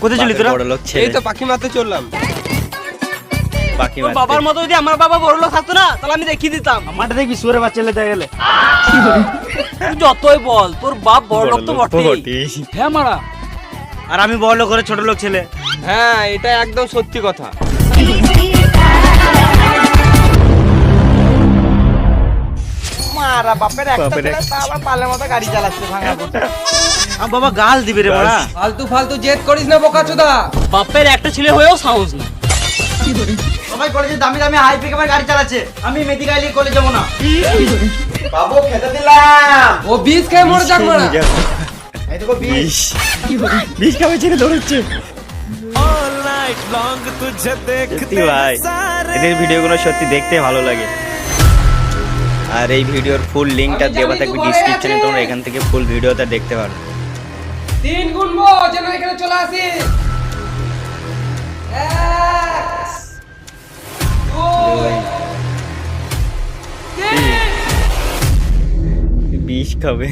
কোথায় চলি তোরা? বড় লোক ছেলে। এই তো পাখি মারতে চললাম। পাখি তোর মারতে। বাবার মতো যদি আমার বাবা বড় লোক থাকতো না তাহলে আমি দেখিয়ে দিতাম। আমারটা দেখবি সুরে বাচ্চা লেতে গেলে। তুই যতই বল তোর বাপ বড় লোক তো বটেই। বটেই। হ্যাঁ মারা। আর আমি বড় লোক করে ছোট লোক ছেলে। হ্যাঁ এটা একদম সত্যি কথা। মারা বাপের একটা বাপের ছেলে তা আবার পালের মতো গাড়ি চালাচ্ছে ভাঙা ফুটা। আমার বাবা গাল দিবে রে বড়া। ফালতু ফালতু জেদ করিস না বোকাচোদা। বাপের একটা ছেলে হয়েও সাহস না। সবাই কলেজে দামি দামি হাই পিকআপের গাড়ি চালাচ্ছে, আমি মেদি গাড়ি নিয়ে কলেজ যাবো না। বাবু খেতে দিলাম। ও বিষ খেয়ে মরে যাক মারা। এই দেখো বিষ। বিষ খাবে ছেড়ে দৌড়চ্ছে। সত্যি ভাই এদের ভিডিওগুলো সত্যি দেখতে ভালো লাগে। আর এই ভিডিওর ফুল লিংকটা দেওয়া থাকবে ডিসক্রিপশনে, তোমরা এখান থেকে ফুল ভিডিওটা দেখতে পারো। 3 গুনবো যেন এখানে চলে আসি। 1 2 বিষ খাবে।